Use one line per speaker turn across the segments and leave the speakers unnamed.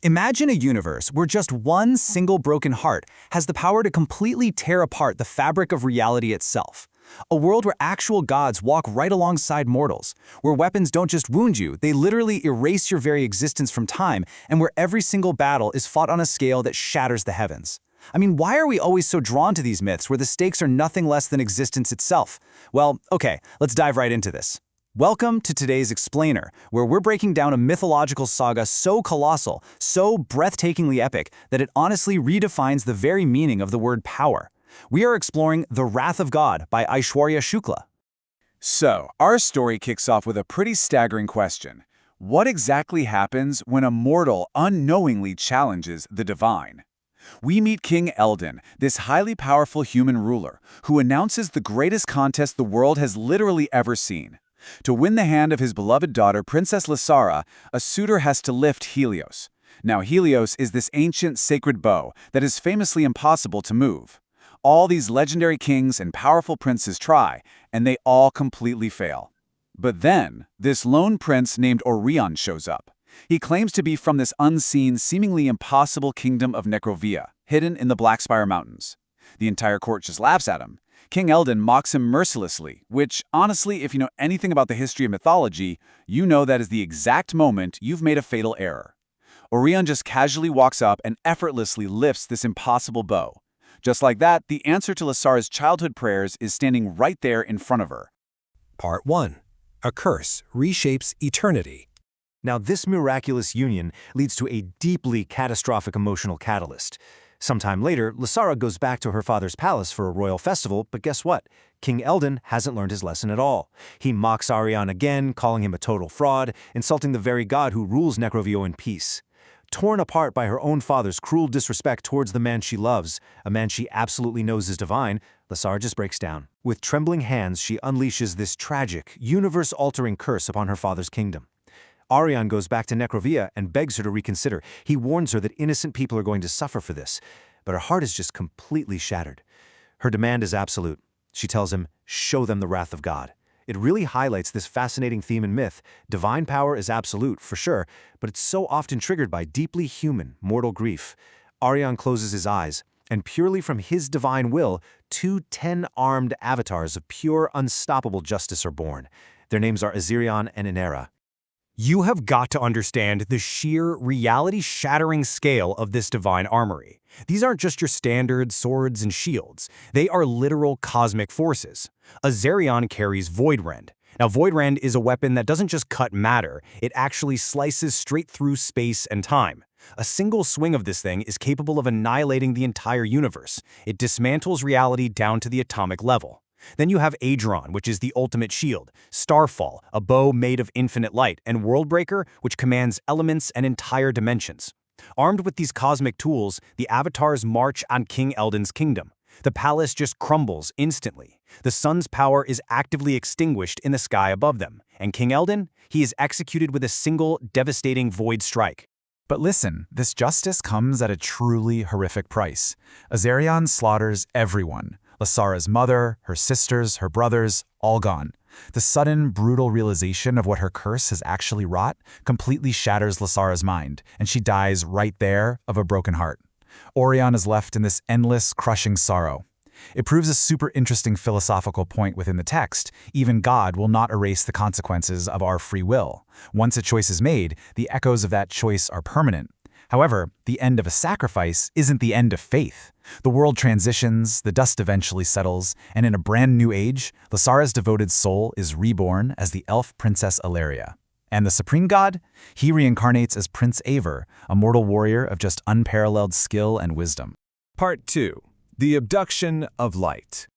Imagine a universe where just one single broken heart has the power to completely tear apart the fabric of reality itself. A world where actual gods walk right alongside mortals, where weapons don't just wound you, they literally erase your very existence from time, and where every single battle is fought on a scale that shatters the heavens. I mean, why are we always so drawn to these myths where the stakes are nothing less than existence itself? Well, okay, let's dive right into this. Welcome to today's Explainer, where we're breaking down a mythological saga so colossal, so breathtakingly epic, that it honestly redefines the very meaning of the word power. We are exploring The Wrath of God by Aishwarya Shukla.
So, our story kicks off with a pretty staggering question. What exactly happens when a mortal unknowingly challenges the divine? We meet King Eldin, this highly powerful human ruler, who announces the greatest contest the world has literally ever seen. To win the hand of his beloved daughter, Princess Lysara, a suitor has to lift Helios. Now, Helios is this ancient sacred bow that is famously impossible to move. All these legendary kings and powerful princes try, and they all completely fail. But then, this lone prince named Orion shows up. He claims to be from this unseen, seemingly impossible kingdom of Necrovia, hidden in the Blackspire Mountains. The entire court just laughs at him. King Eldin mocks him mercilessly, which, honestly, if you know anything about the history of mythology, you know that is the exact moment you've made a fatal error. Orion just casually walks up and effortlessly lifts this impossible bow. Just like that, the answer to Lysara's childhood prayers is standing right there in front of her.
Part 1. A curse reshapes eternity. Now, this miraculous union leads to a deeply catastrophic emotional catalyst. Sometime later, Lysara goes back to her father's palace for a royal festival, but guess what? King Eldin hasn't learned his lesson at all. He mocks Orion again, calling him a total fraud, insulting the very god who rules Necrovia in peace. Torn apart by her own father's cruel disrespect towards the man she loves, a man she absolutely knows is divine, Lysara just breaks down. With trembling hands, she unleashes this tragic, universe-altering curse upon her father's kingdom. Orion goes back to Necrovia and begs her to reconsider. He warns her that innocent people are going to suffer for this, but her heart is just completely shattered. Her demand is absolute. She tells him, "Show them the wrath of God." It really highlights this fascinating theme in myth. Divine power is absolute, for sure, but it's so often triggered by deeply human, mortal grief. Orion closes his eyes, and purely from his divine will, two 10-armed avatars of pure, unstoppable justice are born. Their names are Azirion and Inera.
You have got to understand the sheer reality-shattering scale of this divine armory. These aren't just your standard swords and shields. They are literal cosmic forces. Azirion carries Voidrend. Now, Voidrend is a weapon that doesn't just cut matter, it actually slices straight through space and time. A single swing of this thing is capable of annihilating the entire universe. It dismantles reality down to the atomic level. Then you have Aedron, which is the ultimate shield, Starfall, a bow made of infinite light, and Worldbreaker, which commands elements and entire dimensions. Armed with these cosmic tools, the avatars march on King Eldin's kingdom. The palace just crumbles instantly. The sun's power is actively extinguished in the sky above them, and King Eldin, he is executed with a single devastating void strike.
But listen, this justice comes at a truly horrific price. Azirion slaughters everyone. Lysara's mother, her sisters, her brothers, all gone. The sudden, brutal realization of what her curse has actually wrought completely shatters Lysara's mind, and she dies right there of a broken heart. Orion is left in this endless, crushing sorrow. It proves a super interesting philosophical point within the text. Even God will not erase the consequences of our free will. Once a choice is made, the echoes of that choice are permanent. However, the end of a sacrifice isn't the end of faith. The world transitions, the dust eventually settles, and in a brand new age, Lysara's devoted soul is reborn as the elf princess Ilaria. And the supreme god? He reincarnates as Prince Aryaveer, a mortal warrior of just unparalleled skill and wisdom.
Part 2. The Abduction of Light.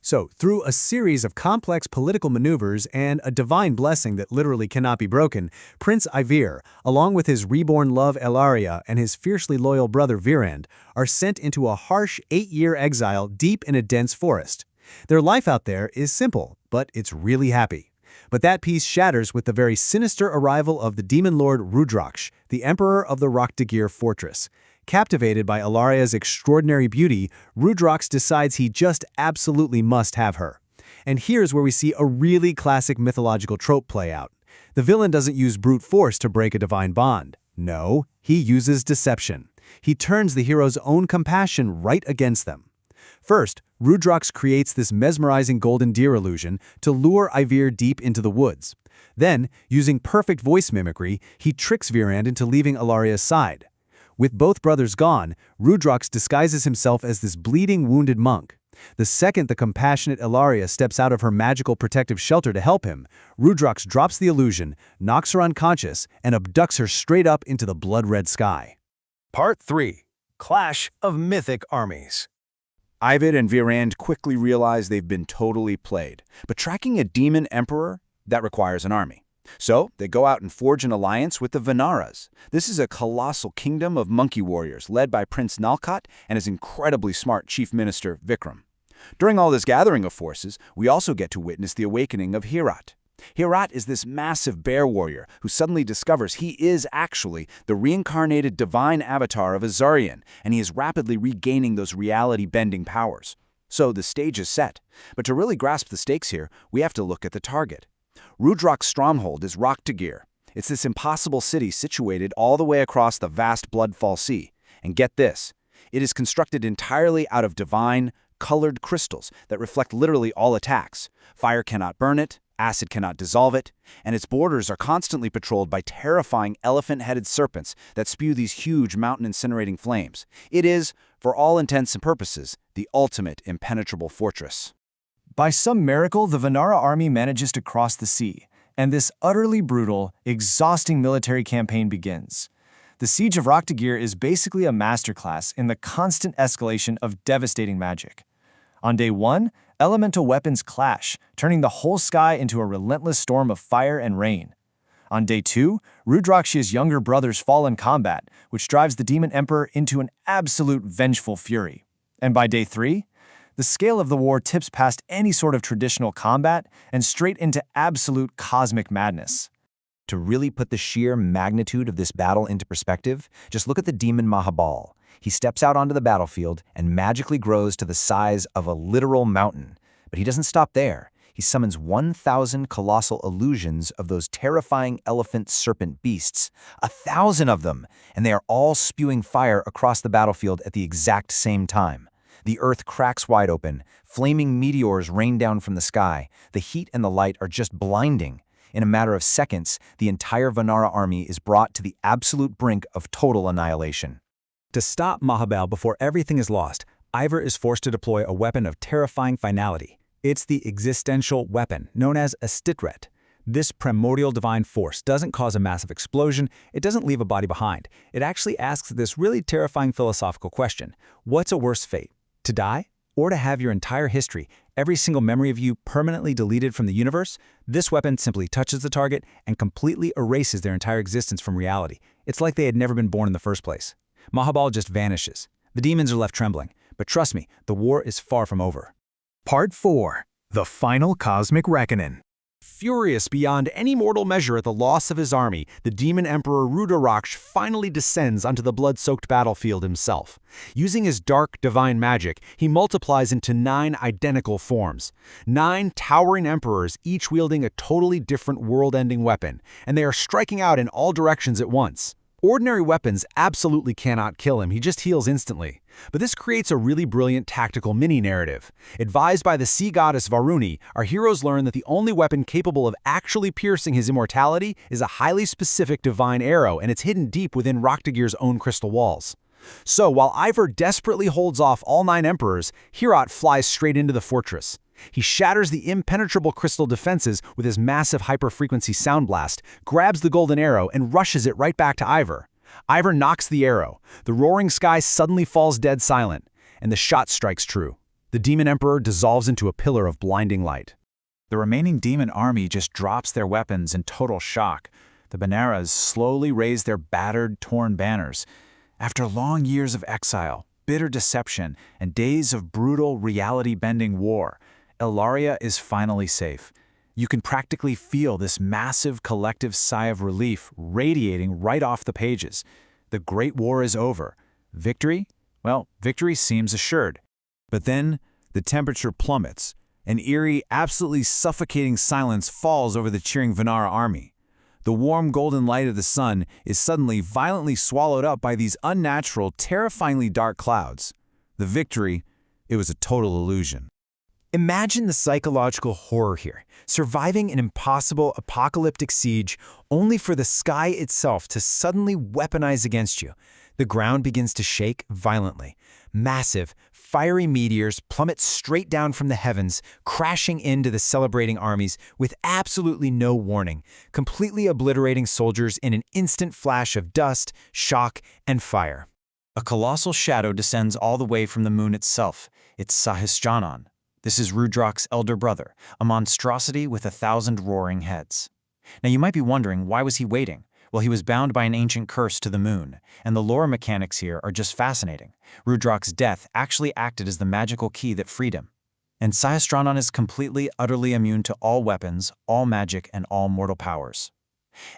So, through a series of complex political maneuvers and a divine blessing that literally cannot be broken, Prince Aryaveer, along with his reborn love Ilaria and his fiercely loyal brother Virand, are sent into a harsh 8-year exile deep in a dense forest. Their life out there is simple, but it's really happy. But that peace shatters with the very sinister arrival of the demon lord Rudraksh, the emperor of the Rakhtagir fortress. Captivated by Ilaria's extraordinary beauty, Rudraksh decides he just absolutely must have her. And here's where we see a really classic mythological trope play out. The villain doesn't use brute force to break a divine bond. No, he uses deception. He turns the hero's own compassion right against them. First, Rudrox creates this mesmerizing golden deer illusion to lure Aishwarya deep into the woods. Then, using perfect voice mimicry, he tricks Virand into leaving Ilaria's side. With both brothers gone, Rudrox disguises himself as this bleeding, wounded monk. The second the compassionate Ilaria steps out of her magical protective shelter to help him, Rudrox drops the illusion, knocks her unconscious, and abducts her straight up into the blood-red sky.
Part 3. Clash of Mythic Armies.
Aishwarya and Virand quickly realize they've been totally played, but tracking a demon emperor, that requires an army. So they go out and forge an alliance with the Vanaras. This is a colossal kingdom of monkey warriors led by Prince Nalkat and his incredibly smart chief minister, Vikram. During all this gathering of forces, we also get to witness the awakening of Herat. Herat is this massive bear warrior who suddenly discovers he is actually the reincarnated divine avatar of Azarian, and he is rapidly regaining those reality-bending powers. So the stage is set. But to really grasp the stakes here, we have to look at the target. Rudrox's stronghold is Rakhtagir. It's this impossible city situated all the way across the vast Bloodfall Sea. And get this, it is constructed entirely out of divine, colored crystals that reflect literally all attacks. Fire cannot burn it, acid cannot dissolve it, and its borders are constantly patrolled by terrifying elephant-headed serpents that spew these huge mountain-incinerating flames. It is, for all intents and purposes, the ultimate impenetrable fortress.
By some miracle, the Vanara army manages to cross the sea, and this utterly brutal, exhausting military campaign begins. The Siege of Rakhtagir is basically a masterclass in the constant escalation of devastating magic. On day 1, elemental weapons clash, turning the whole sky into a relentless storm of fire and rain. On day 2, Rudrox's younger brothers fall in combat, which drives the Demon Emperor into an absolute vengeful fury. And by day 3, the scale of the war tips past any sort of traditional combat and straight into absolute cosmic madness. To really put the sheer magnitude of this battle into perspective, just look at the demon Mahabal. He steps out onto the battlefield and magically grows to the size of a literal mountain. But he doesn't stop there. He summons 1,000 colossal illusions of those terrifying elephant-serpent beasts, 1,000 of them, and they are all spewing fire across the battlefield at the exact same time. The earth cracks wide open, flaming meteors rain down from the sky, the heat and the light are just blinding. In a matter of seconds, the entire Vanara army is brought to the absolute brink of total annihilation.
To stop Mahabal before everything is lost, Aishwarya is forced to deploy a weapon of terrifying finality. It's the existential weapon, known as a stitret. This primordial divine force doesn't cause a massive explosion, it doesn't leave a body behind. It actually asks this really terrifying philosophical question: what's a worse fate? To die? Or to have your entire history, every single memory of you permanently deleted from the universe? This weapon simply touches the target and completely erases their entire existence from reality. It's like they had never been born in the first place. Mahabal just vanishes. The demons are left trembling. But trust me, the war is far from over.
Part 4. The Final Cosmic Reckoning. Furious beyond any mortal measure at the loss of his army, the Demon Emperor Rudrox finally descends onto the blood-soaked battlefield himself. Using his dark, divine magic, he multiplies into 9 identical forms. 9 towering emperors, each wielding a totally different world-ending weapon, and they are striking out in all directions at once. Ordinary weapons absolutely cannot kill him, he just heals instantly. But this creates a really brilliant tactical mini-narrative. Advised by the sea goddess Varuni, our heroes learn that the only weapon capable of actually piercing his immortality is a highly specific divine arrow, and it's hidden deep within Rakhtagir's own crystal walls. So, while Aishwarya desperately holds off all 9 emperors, Herat flies straight into the fortress. He shatters the impenetrable crystal defenses with his massive hyper-frequency sound blast, grabs the golden arrow, and rushes it right back to Aishwarya. Aishwarya knocks the arrow. The roaring sky suddenly falls dead silent, and the shot strikes true. The Demon Emperor dissolves into a pillar of blinding light.
The remaining demon army just drops their weapons in total shock. The Vanaras slowly raise their battered, torn banners. After long years of exile, bitter deception, and days of brutal, reality-bending war, Ilaria is finally safe. You can practically feel this massive collective sigh of relief radiating right off the pages. The Great War is over. Victory? Well, victory seems assured. But then, the temperature plummets. An eerie, absolutely suffocating silence falls over the cheering Vanara army. The warm golden light of the sun is suddenly violently swallowed up by these unnatural, terrifyingly dark clouds. The victory, it was a total illusion.
Imagine the psychological horror here, surviving an impossible apocalyptic siege only for the sky itself to suddenly weaponize against you. The ground begins to shake violently. Massive, fiery meteors plummet straight down from the heavens, crashing into the celebrating armies with absolutely no warning, completely obliterating soldiers in an instant flash of dust, shock, and fire.
A colossal shadow descends all the way from the moon itself. It's Sahasranan. This is Rudrak's elder brother, a monstrosity with 1,000 roaring heads. Now you might be wondering, why was he waiting? Well, he was bound by an ancient curse to the moon, and the lore mechanics here are just fascinating. Rudrak's death actually acted as the magical key that freed him. And Sahasranan is completely, utterly immune to all weapons, all magic, and all mortal powers.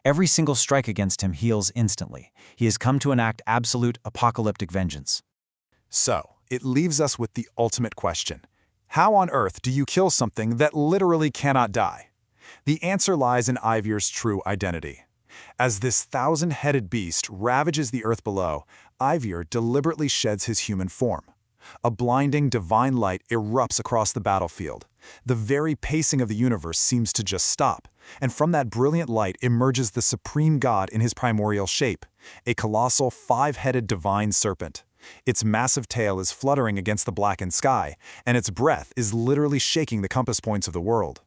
Every single strike against him heals instantly. He has come to enact absolute apocalyptic vengeance.
So, it leaves us with the ultimate question. How on earth do you kill something that literally cannot die? The answer lies in Aiveer's true identity. As this 1,000-headed beast ravages the earth below, Aiveer deliberately sheds his human form. A blinding divine light erupts across the battlefield. The very pacing of the universe seems to just stop, and from that brilliant light emerges the supreme god in his primordial shape, a colossal 5-headed divine serpent. Its massive tail is fluttering against the blackened sky, and its breath is literally shaking the compass points of the world.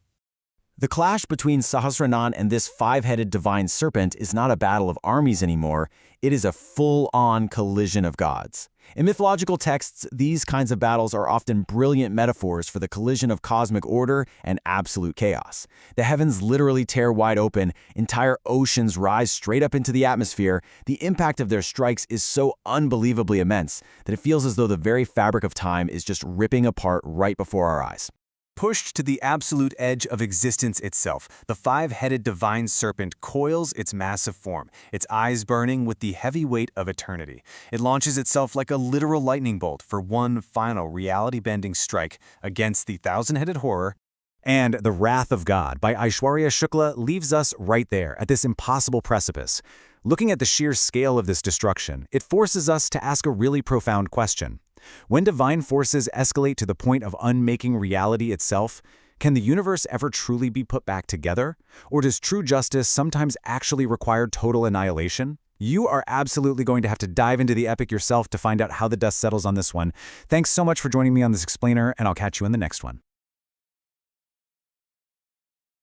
The clash between Sahasranan and this 5-headed divine serpent is not a battle of armies anymore, it is a full-on collision of gods. In mythological texts, these kinds of battles are often brilliant metaphors for the collision of cosmic order and absolute chaos. The heavens literally tear wide open, entire oceans rise straight up into the atmosphere. The impact of their strikes is so unbelievably immense that it feels as though the very fabric of time is just ripping apart right before our eyes.
Pushed to the absolute edge of existence itself, the 5-headed divine serpent coils its massive form, its eyes burning with the heavy weight of eternity. It launches itself like a literal lightning bolt for one final reality-bending strike against the 1,000-headed horror.
And The Wrath of God by Aishwarya Shukla leaves us right there at this impossible precipice. Looking at the sheer scale of this destruction, it forces us to ask a really profound question. When divine forces escalate to the point of unmaking reality itself, can the universe ever truly be put back together? Or does true justice sometimes actually require total annihilation? You are absolutely going to have to dive into the epic yourself to find out how the dust settles on this one. Thanks so much for joining me on this explainer, and I'll catch you in the next one.